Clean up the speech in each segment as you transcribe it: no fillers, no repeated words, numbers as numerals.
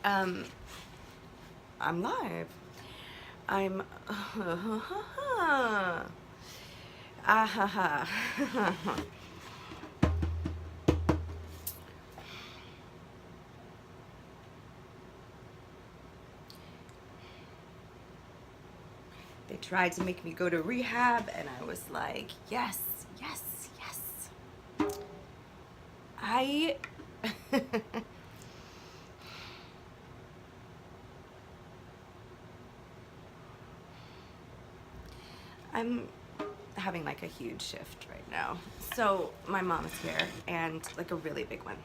Um, I'm live. I'm. Ah ha ha. They tried to make me go to rehab, and I was like, yes, yes, yes. I. I'm having like a huge shift right now. So my mom is here, and like a really big one.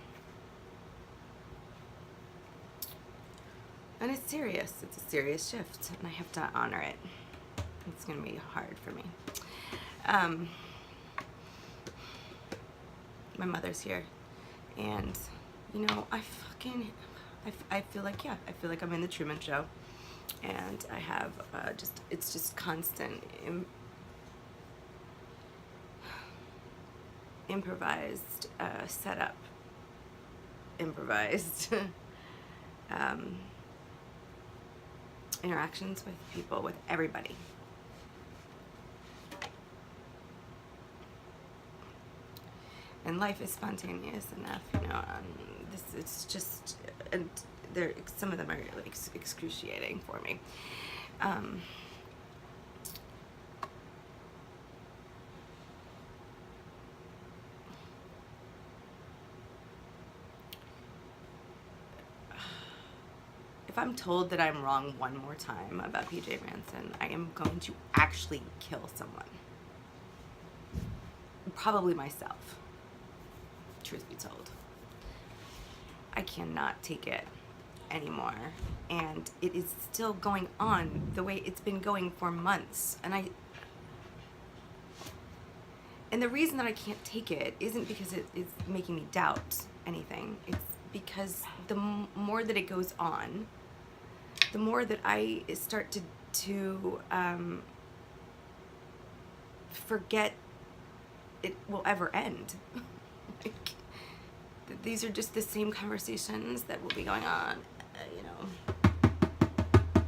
And it's serious. It's a serious shift, and I have to honor it. It's gonna be hard for me. Um, my mother's here, and you know, I feel like, yeah, I feel like I'm in the Truman Show, and I have it's just constant improvised setup, improvised um, interactions with people, with everybody. And life is spontaneous enough, you know. It's just, and some of them are like excruciating for me. Um, if I'm told that I'm wrong one more time about PJ Ranson, I am going to actually kill someone. Probably myself, truth be told. I cannot take it anymore, and it is still going on the way it's been going for months. And the reason that I can't take it isn't because it is making me doubt anything. It's because the more that it goes on, the more that I start to forget it will ever end. Like, these are just the same conversations that will be going on, you know,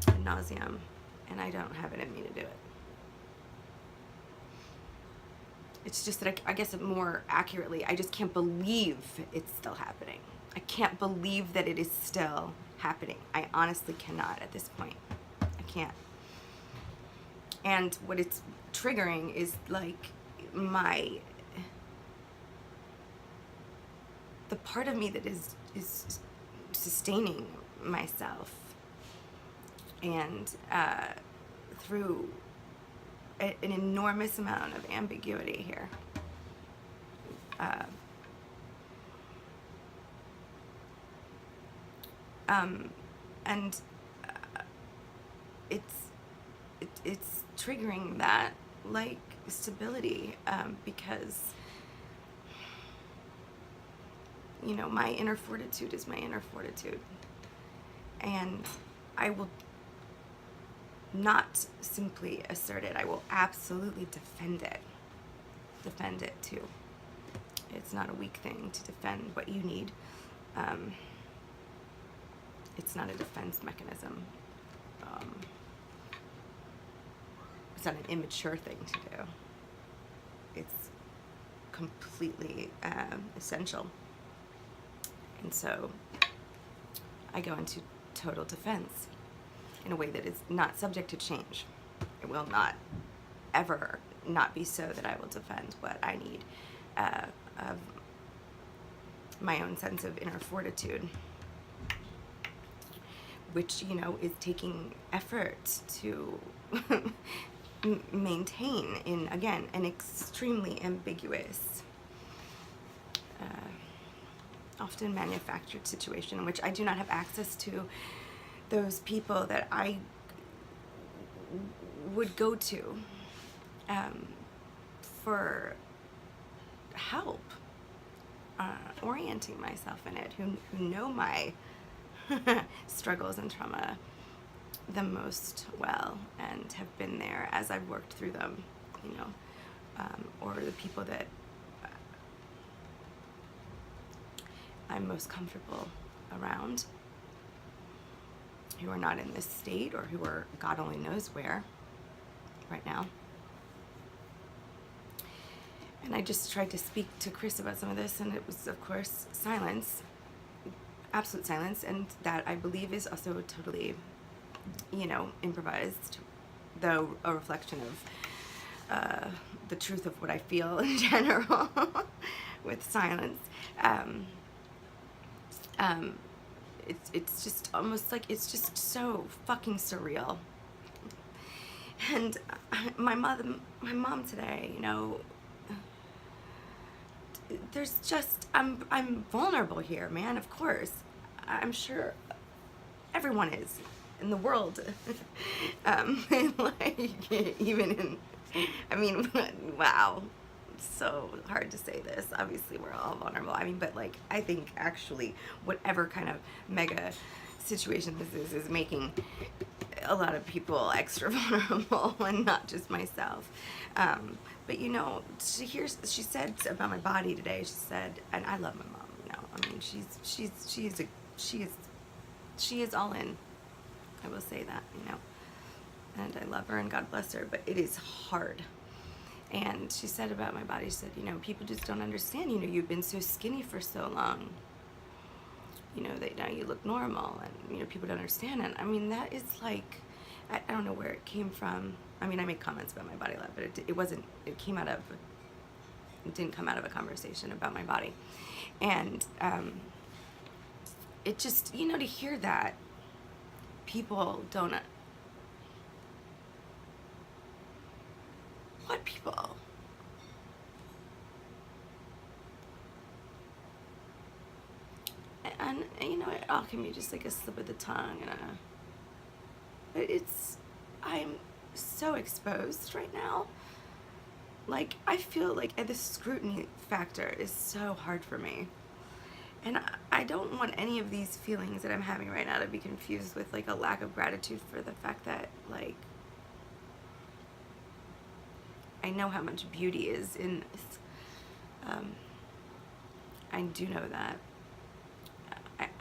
ad nauseum, and I don't have it in me to do it. It's just that I guess more accurately, I just can't believe it's still happening. I can't believe that it is still happening. I honestly cannot at this point. I can't. And what it's triggering is like the part of me that is sustaining myself, and through an enormous amount of ambiguity here. And it's triggering that like stability, because you know, my inner fortitude is my inner fortitude, and I will not simply assert it. I will absolutely defend it too. It's not a weak thing to defend what you need. It's not a defense mechanism. It's not an immature thing to do. It's completely essential. And so I go into total defense in a way that is not subject to change. It will not ever not be so that I will defend what I need, of my own sense of inner fortitude, which, you know, is taking effort to maintain in, again, an extremely ambiguous, often manufactured situation in which I do not have access to those people that I would go to for help, orienting myself in it, who know my struggles and trauma the most well and have been there as I've worked through them, you know, or the people that I'm most comfortable around. who are not in this state, or who are God only knows where right now. And I just tried to speak to Chris about some of this, and it was, of course, silence, absolute silence, and that I believe is also totally, improvised, though a reflection of the truth of what I feel in general with silence. It's just almost like it's just so fucking surreal. And my mom today, there's just I'm vulnerable here, man. Of course, I'm sure everyone is in the world. Like even in, wow, so hard to say this. Obviously, we're all vulnerable. But like I think actually whatever kind of mega situation this is making a lot of people extra vulnerable, and not just myself. But she said about my body today. She said, and I love my mom. She is all in. I will say that, and I love her and God bless her. But it is hard. And she said about my body, she said, people just don't understand. You've been so skinny for so long. That now you look normal, and people don't understand. And that is like, I don't know where it came from. I make comments about my body a lot, but it didn't come out of a conversation about my body. And it just, to hear that people don't, what people? And it all can be just like a slip of the tongue, but I'm so exposed right now. Like, I feel like the scrutiny factor is so hard for me. And I don't want any of these feelings that I'm having right now to be confused with like a lack of gratitude for the fact that like I know how much beauty is in this. I do know that.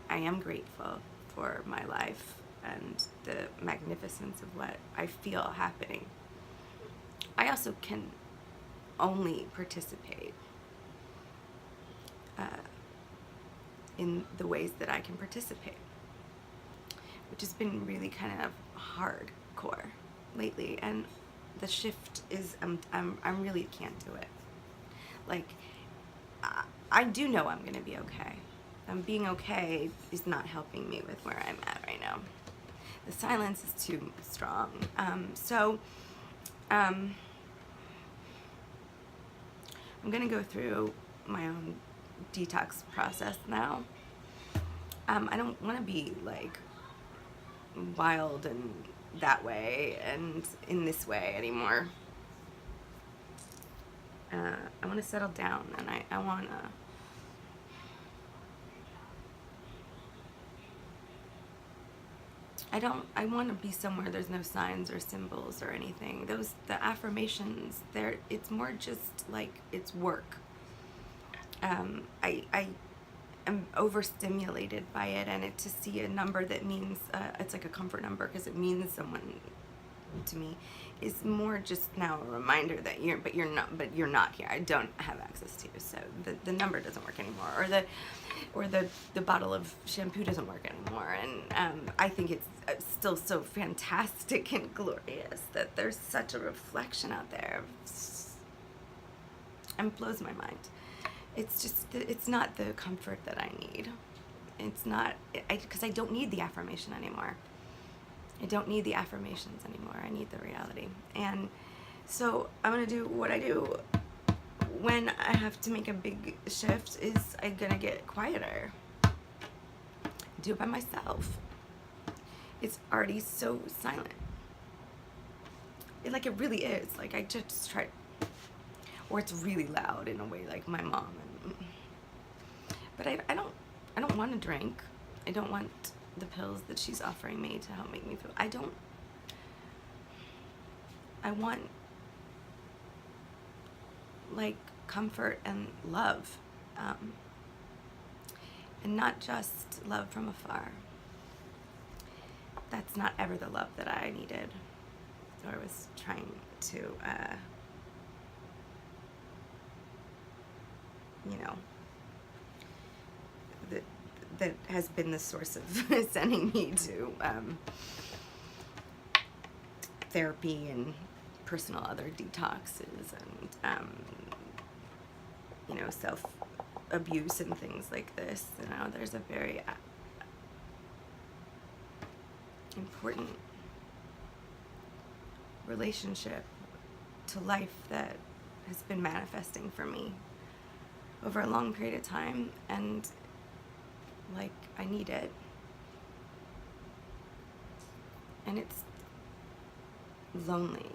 I am grateful for my life and the magnificence of what I feel happening. I also can only participate in the ways that I can participate, which has been really kind of hardcore lately. And the shift is, I really can't do it. Like, I do know I'm gonna be okay. Being okay is not helping me with where I'm at right now. The silence is too strong. I'm gonna go through my own detox process now. I don't want to be like wild and that way and in this way anymore. I want to settle down, and I want to I want to be somewhere there's no signs or symbols or anything. The affirmations, it's more just like it's work. I am overstimulated by it, and to see a number that means, it's like a comfort number because it means someone to me, is more just now a reminder that you're not here. I don't have access to you, so the number doesn't work anymore, or the bottle of shampoo doesn't work anymore. And I think it's still so fantastic and glorious that there's such a reflection out there, and blows my mind. It's just, it's not the comfort that I need. It's not, because I don't need the affirmation anymore. I don't need the affirmations anymore. I need the reality. And so I'm going to do what I do when I have to make a big shift, is I'm going to get quieter. Do it by myself. It's already so silent. It really is. Like, I just try, or it's really loud in a way, like my mom. But I don't want to drink. I don't want the pills that she's offering me to help make me feel. I want like comfort and love, and not just love from afar. that's not ever the love that I needed or was trying to, you know, that has been the source of sending me to therapy and personal other detoxes and, you know, self-abuse and things like this. You know, there's a very important relationship to life that has been manifesting for me over a long period of time, and like I need it, and it's lonely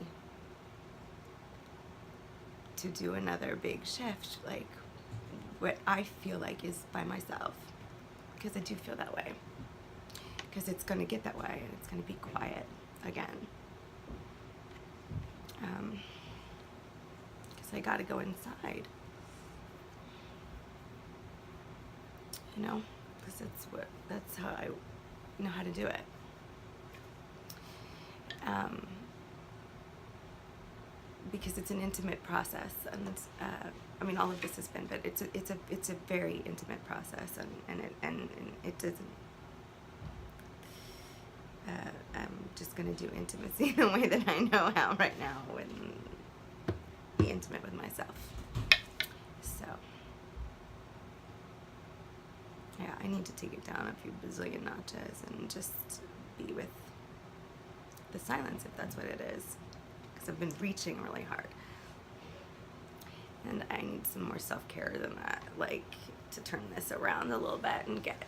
to do another big shift, like what I feel like is by myself, because I do feel that way, because it's going to get that way and it's going to be quiet again, because I got to go inside, you know, because that's how I know how to do it. Because it's an intimate process, and I mean, all of this has been, but it's a very intimate process, and it doesn't. I'm just gonna do intimacy the way that I know how right now, and be intimate with myself. So yeah, I need to take it down a few bazillion notches and just be with the silence, if that's what it is. Because I've been reaching really hard. And I need some more self-care than that, like to turn this around a little bit and get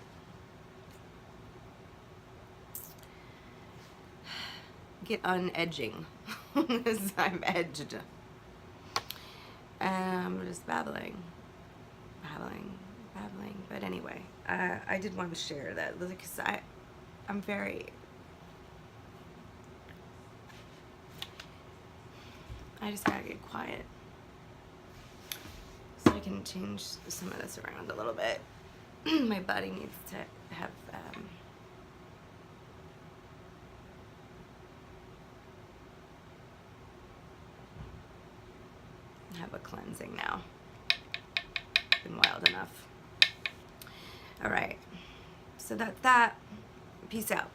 unedging. Because I'm edged. I'm just babbling. But anyway, I did want to share that because I'm very... I just gotta get quiet so I can change some of this around a little bit. My body needs to have a cleansing now. Been wild enough. All right, so that's that. Peace out.